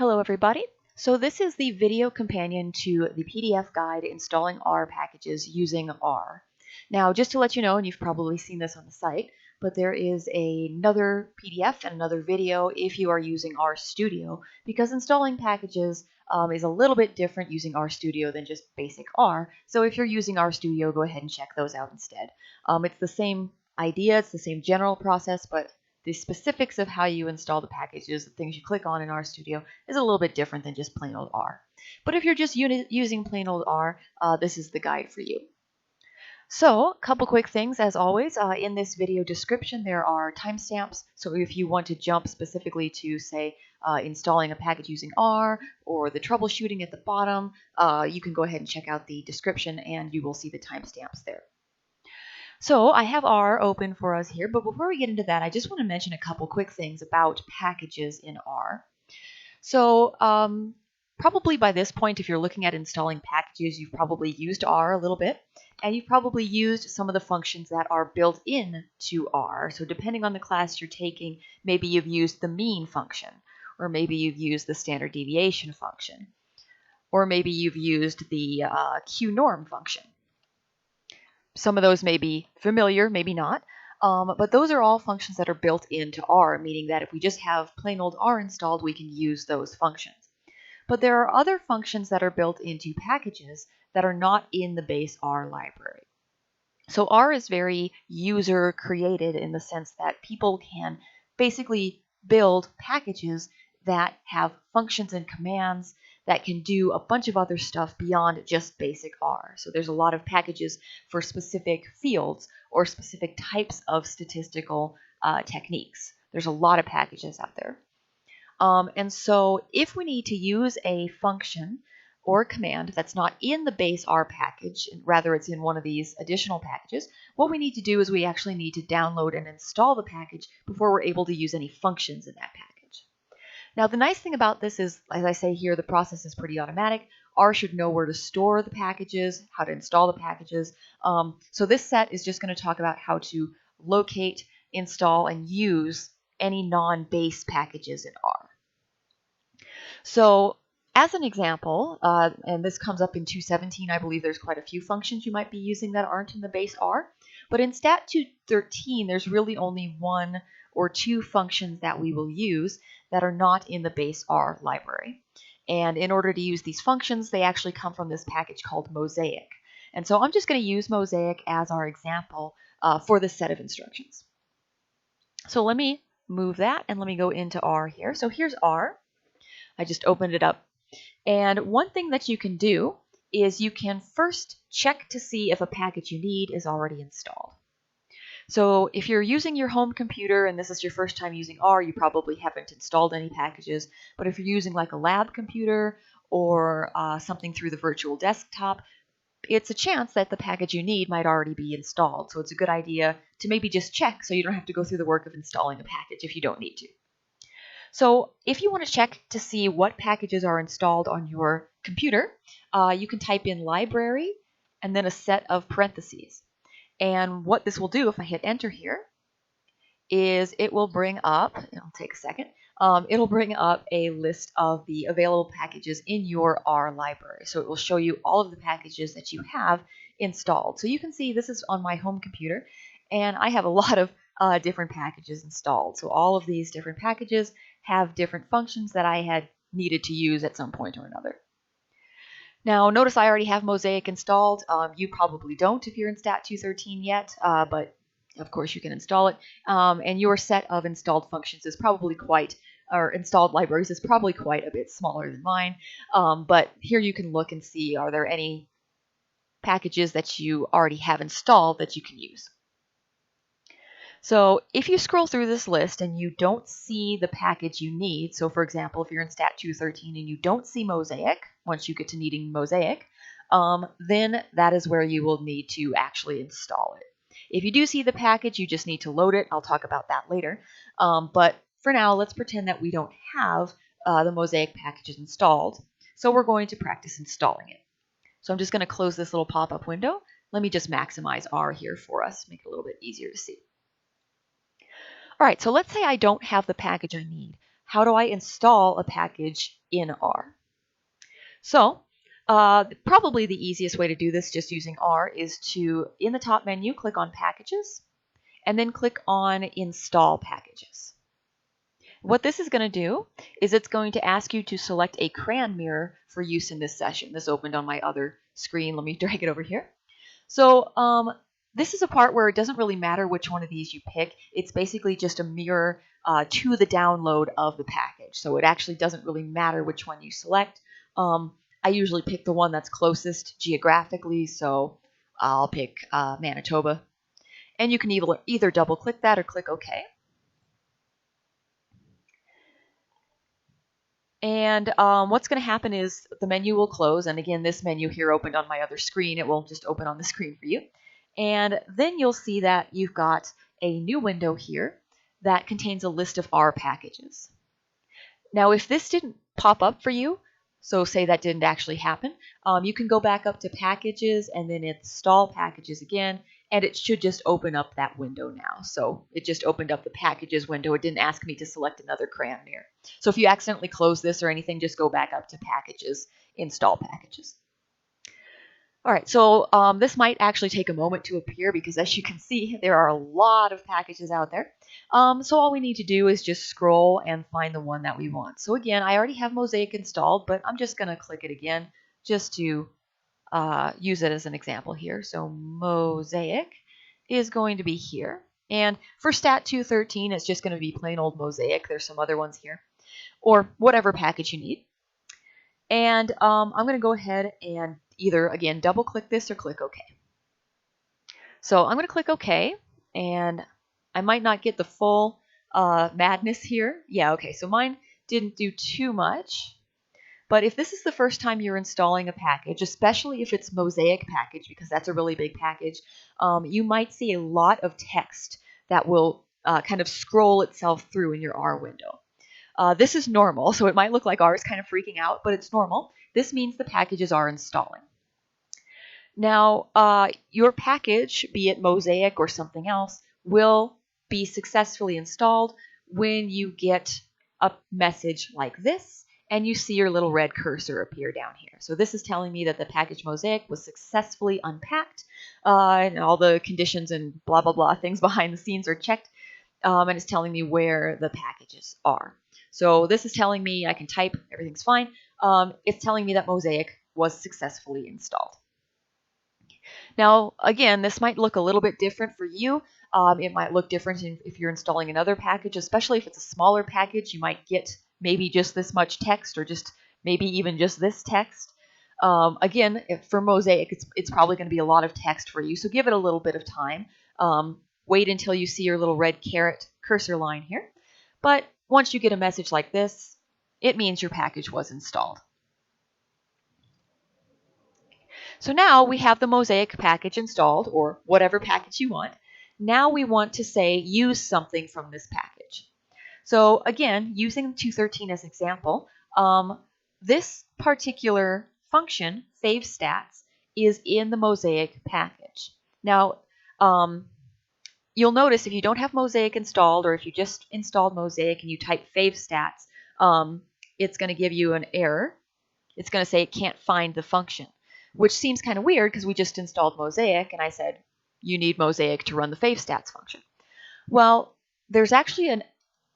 Hello everybody. So this is the video companion to the PDF guide installing R packages using R. Now just to let you know, and you've probably seen this on the site, but there is another PDF and another video if you are using RStudio, because installing packages is a little bit different using RStudio than just basic R. So if you're using RStudio, go ahead and check those out instead. It's the same idea, it's the same general process, but the specifics of how you install the packages, the things you click on in RStudio, is a little bit different than just plain old R. But if you're just using plain old R, this is the guide for you. So, a couple quick things as always. In this video description, there are timestamps. So if you want to jump specifically to, say, installing a package using R or the troubleshooting at the bottom, you can go ahead and check out the description and you will see the timestamps there. So I have R open for us here, but before we get into that, I just want to mention a couple quick things about packages in R. So probably by this point, if you're looking at installing packages, you've probably used R a little bit, and you've probably used some of the functions that are built in to R. So depending on the class you're taking, maybe you've used the mean function, or maybe you've used the standard deviation function, or maybe you've used the qnorm function. Some of those may be familiar, maybe not, but those are all functions that are built into R, meaning that if we just have plain old R installed, we can use those functions. But there are other functions that are built into packages that are not in the base R library. So R is very user created in the sense that people can basically build packages that have functions and commands that can do a bunch of other stuff beyond just basic R. So there's a lot of packages for specific fields or specific types of statistical techniques. There's a lot of packages out there. And so if we need to use a function or a command that's not in the base R package, rather it's in one of these additional packages, what we need to do is we actually need to download and install the package before we're able to use any functions in that package. Now, the nice thing about this is, as I say here, the process is pretty automatic. R should know where to store the packages, how to install the packages. So this set is just going to talk about how to locate, install, and use any non-base packages in R. So as an example, and this comes up in 217, I believe there's quite a few functions you might be using that aren't in the base R. But in Stat 213, there's really only one or two functions that we will use that are not in the base R library. And in order to use these functions, they actually come from this package called Mosaic. And so I'm just going to use Mosaic as our example for this set of instructions. So let me move that and let me go into R here. So here's R. I just opened it up. And one thing that you can do is you can first check to see if a package you need is already installed. So if you're using your home computer and this is your first time using R, you probably haven't installed any packages. But if you're using like a lab computer or something through the virtual desktop, it's a chance that the package you need might already be installed. So it's a good idea to maybe just check so you don't have to go through the work of installing a package if you don't need to. So if you want to check to see what packages are installed on your computer, you can type in library and then a set of parentheses. And what this will do, if I hit enter here, is it will bring up, it'll take a second, it'll bring up a list of the available packages in your R library. So it will show you all of the packages that you have installed. So you can see this is on my home computer, and I have a lot of different packages installed. So all of these different packages have different functions that I had needed to use at some point or another. Now, notice I already have Mosaic installed. You probably don't if you're in Stat 213 yet, but of course you can install it. And your set of installed functions is probably or installed libraries is probably quite a bit smaller than mine. But here you can look and see, are there any packages that you already have installed that you can use? So if you scroll through this list and you don't see the package you need, so for example, if you're in Stat 213 and you don't see Mosaic, once you get to needing Mosaic, then that is where you will need to actually install it. If you do see the package, you just need to load it. I'll talk about that later. But for now, let's pretend that we don't have the Mosaic packages installed. So we're going to practice installing it. So I'm just going to close this little pop-up window. Let me just maximize R here for us, make it a little bit easier to see. All right, so let's say I don't have the package I need. how do I install a package in R? So probably the easiest way to do this just using R is to, in the top menu, click on Packages, and then click on Install Packages. What this is going to do is it's going to ask you to select a crayon mirror for use in this session. This opened on my other screen. Let me drag it over here. So this is a part where it doesn't really matter which one of these you pick. It's basically just a mirror to the download of the package. So it actually doesn't really matter which one you select. I usually pick the one that's closest geographically, so I'll pick Manitoba. And you can either double click that or click OK. And what's going to happen is the menu will close. And again, this menu here opened on my other screen. It won't just open on the screen for you. And then you'll see that you've got a new window here that contains a list of R packages. Now, if this didn't pop up for you, so say that didn't actually happen, you can go back up to Packages and then Install Packages again, and it should just open up that window now. So it just opened up the Packages window. It didn't ask me to select another crayon mirror. So if you accidentally close this or anything, just go back up to Packages, Install Packages. All right, so this might actually take a moment to appear because as you can see, there are a lot of packages out there. So all we need to do is just scroll and find the one that we want. So again, I already have Mosaic installed, but I'm just going to click it again just to use it as an example here. So Mosaic is going to be here. And for Stat 213, it's just going to be plain old Mosaic. There's some other ones here, or whatever package you need. And I'm going to go ahead and either, again, double click this or click OK. So I'm going to click OK, and I might not get the full madness here. Yeah, okay, so mine didn't do too much. But if this is the first time you're installing a package, especially if it's Mosaic package, because that's a really big package, you might see a lot of text that will kind of scroll itself through in your R window. This is normal, so it might look like R is kind of freaking out, but it's normal. This means the packages are installing. Now, your package, be it Mosaic or something else, will be successfully installed when you get a message like this and you see your little red cursor appear down here. So this is telling me that the package Mosaic was successfully unpacked and all the conditions and blah, blah, blah things behind the scenes are checked, and it's telling me where the packages are. So this is telling me I can type, everything's fine. It's telling me that Mosaic was successfully installed. Now, again, this might look a little bit different for you. It might look different if you're installing another package, especially if it's a smaller package. You might get maybe just this much text or just maybe even just this text. Again, for Mosaic, it's probably going to be a lot of text for you, so give it a little bit of time. Wait until you see your little red caret cursor line here. But once you get a message like this, it means your package was installed. So now we have the Mosaic package installed, or whatever package you want. Now we want to say use something from this package. So again, using 213 as an example, this particular function, save stats, is in the Mosaic package. Now, you'll notice if you don't have Mosaic installed, or if you just installed Mosaic and you type fave stats, it's going to give you an error. It's going to say it can't find the function, which seems kind of weird because we just installed Mosaic and I said, you need Mosaic to run the favestats function. Well, there's actually an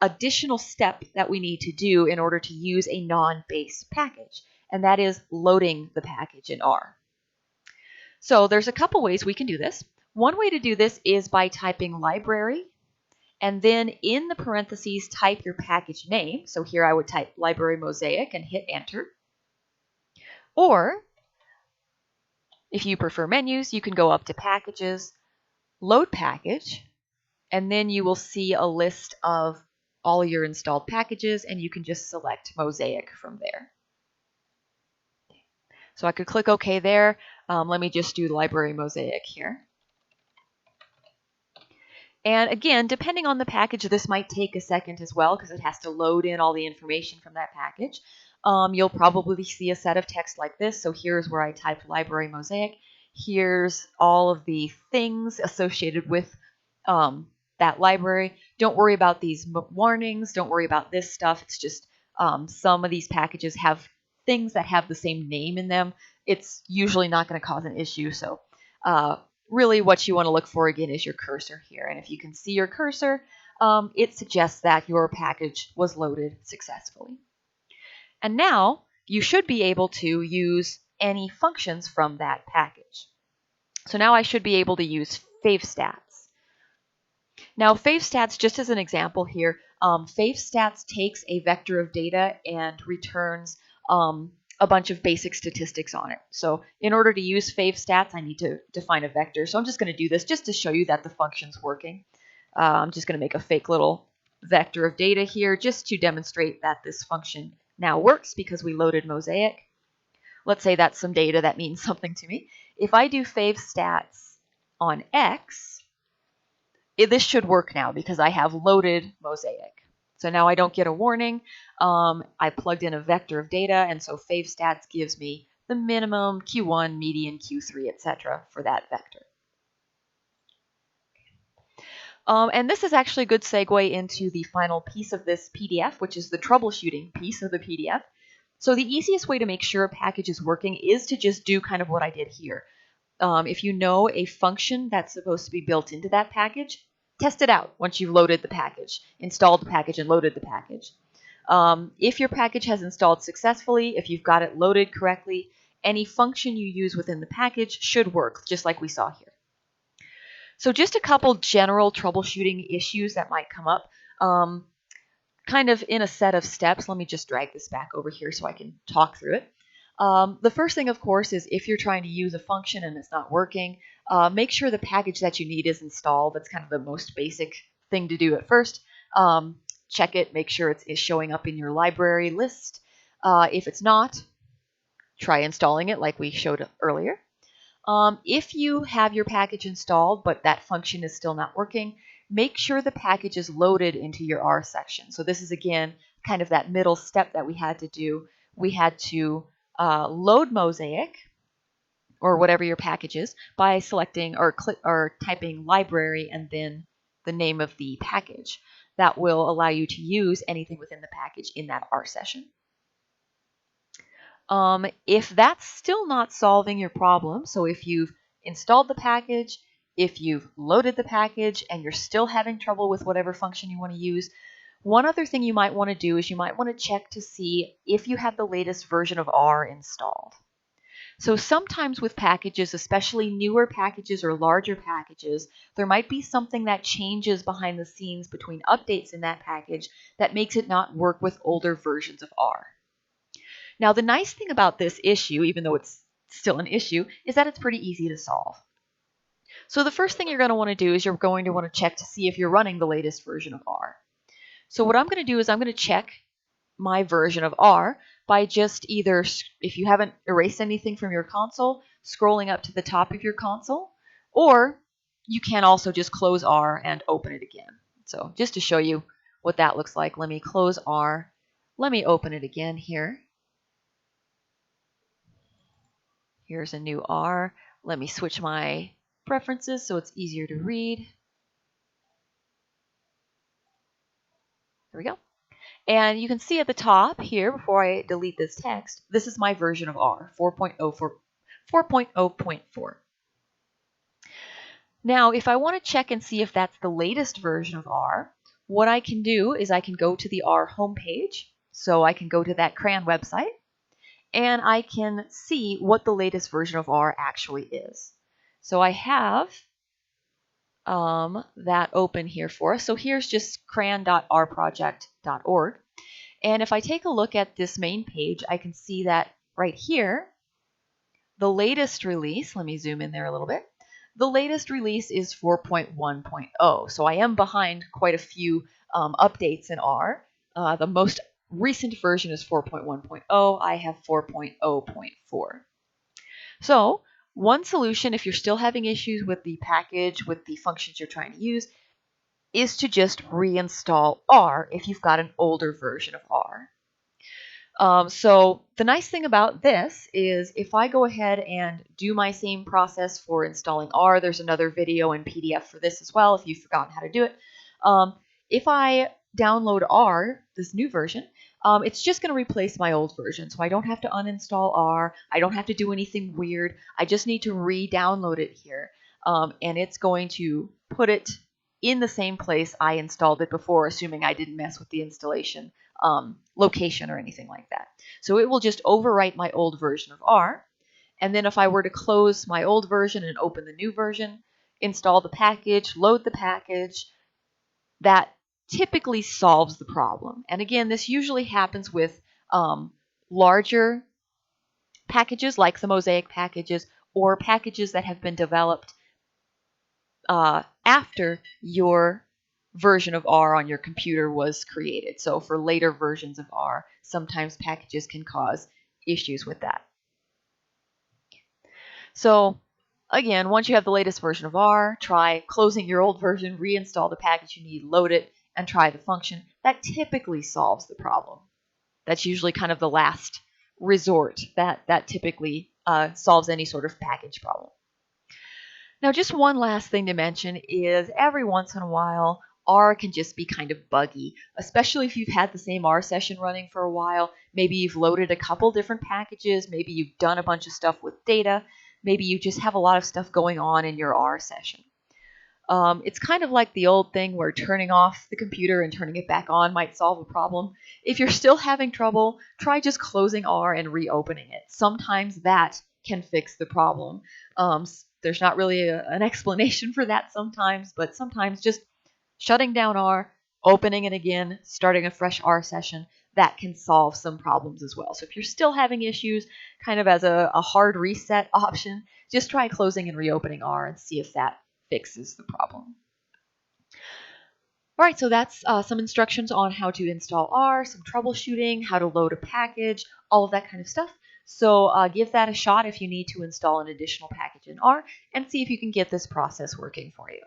additional step that we need to do in order to use a non-base package, and that is loading the package in R. So there's a couple ways we can do this. One way to do this is by typing library, and then in the parentheses type your package name. So here I would type library Mosaic and hit enter. Or if you prefer menus, you can go up to Packages, Load Package, and then you will see a list of all your installed packages, and you can just select Mosaic from there. So I could click OK there. Let me just do Library Mosaic here. And again, depending on the package, this might take a second as well because it has to load in all the information from that package. You'll probably see a set of text like this. So here's where I typed Library Mosaic. Here's all of the things associated with that that library. Don't worry about these warnings. Don't worry about this stuff. It's just some of these packages have things that have the same name in them. It's usually not going to cause an issue. So really what you want to look for again is your cursor here. And if you can see your cursor, it suggests that your package was loaded successfully. And now you should be able to use any functions from that package. So now I should be able to use favestats. Now favestats, just as an example here, favestats takes a vector of data and returns a bunch of basic statistics on it. So in order to use favestats, I need to define a vector. So I'm just going to do this just to show you that the function's working. I'm just going to make a fake little vector of data here just to demonstrate that this function now works because we loaded Mosaic. Let's say that's some data that means something to me. If I do favestats on X, this should work now because I have loaded Mosaic. So now I don't get a warning. I plugged in a vector of data, and so favestats gives me the minimum, Q1, median, Q3, etc. for that vector. And this is actually a good segue into the final piece of this PDF, which is the troubleshooting piece of the PDF. So the easiest way to make sure a package is working is to just do kind of what I did here. If you know a function that's supposed to be built into that package, test it out once you've loaded the package, installed the package, and loaded the package. If your package has installed successfully, if you've got it loaded correctly, any function you use within the package should work, just like we saw here. So just a couple general troubleshooting issues that might come up, kind of in a set of steps. Let me just drag this back over here so I can talk through it. The first thing, of course, is if you're trying to use a function and it's not working, make sure the package that you need is installed. That's kind of the most basic thing to do at first. Check it, make sure it's showing up in your library list. If it's not, try installing it like we showed earlier. If you have your package installed, but that function is still not working, make sure the package is loaded into your R section. So this is, again, kind of that middle step that we had to do. We had to load Mosaic, or whatever your package is, by selecting or typing library and then the name of the package. That will allow you to use anything within the package in that R session. If that's still not solving your problem, so if you've installed the package, if you've loaded the package, and you're still having trouble with whatever function you want to use, one other thing you might want to do is you might want to check to see if you have the latest version of R installed. So sometimes with packages, especially newer packages or larger packages, there might be something that changes behind the scenes between updates in that package that makes it not work with older versions of R. Now, the nice thing about this issue, even though it's still an issue, is that it's pretty easy to solve. So the first thing you're going to want to do is you're going to want to check to see if you're running the latest version of R. So what I'm going to do is I'm going to check my version of R by just either, if you haven't erased anything from your console, scrolling up to the top of your console, or you can also just close R and open it again. So just to show you what that looks like, let me close R. Let me open it again here. Here's a new R. Let me switch my preferences so it's easier to read. There we go. And you can see at the top here, before I delete this text, this is my version of R, 4.0.4. Now, if I want to check and see if that's the latest version of R, what I can do is I can go to the R homepage. So I can go to that CRAN website, and I can see what the latest version of R actually is. So I have that open here for us. So here's just cran.rproject.org. And if I take a look at this main page, I can see that right here, the latest release, let me zoom in there a little bit, the latest release is 4.1.0. So I am behind quite a few updates in R. The most recent version is 4.1.0. I have 4.0.4. So one solution, if you're still having issues with the package, with the functions you're trying to use, is to just reinstall R if you've got an older version of R. So the nice thing about this is if I go ahead and do my same process for installing R, there's another video and PDF for this as well if you've forgotten how to do it. If I download R, this new version, it's just going to replace my old version. So I don't have to uninstall R. I don't have to do anything weird. I just need to re-download it here. And it's going to put it in the same place I installed it before, assuming I didn't mess with the installation location or anything like that. So it will just overwrite my old version of R. And then if I were to close my old version and open the new version, install the package, load the package, that typically solves the problem. And again, this usually happens with larger packages like the Mosaic packages or packages that have been developed after your version of R on your computer was created. So for later versions of R, sometimes packages can cause issues with that. So again, once you have the latest version of R, try closing your old version, reinstall the package you need, load it, and try the function. That typically solves the problem. That's usually kind of the last resort that typically solves any sort of package problem. Now, just one last thing to mention is every once in a while, R can just be kind of buggy, especially if you've had the same R session running for a while. Maybe you've loaded a couple different packages. Maybe you've done a bunch of stuff with data. Maybe you just have a lot of stuff going on in your R session. It's kind of like the old thing where turning off the computer and turning it back on might solve a problem. If you're still having trouble, try just closing R and reopening it. Sometimes that can fix the problem. There's not really an explanation for that sometimes, but sometimes just shutting down R, opening it again, starting a fresh R session, that can solve some problems as well. So if you're still having issues, kind of as a hard reset option, just try closing and reopening R and see if that fixes the problem. All right, so that's some instructions on how to install R, some troubleshooting, how to load a package, all of that kind of stuff. So give that a shot if you need to install an additional package in R and see if you can get this process working for you.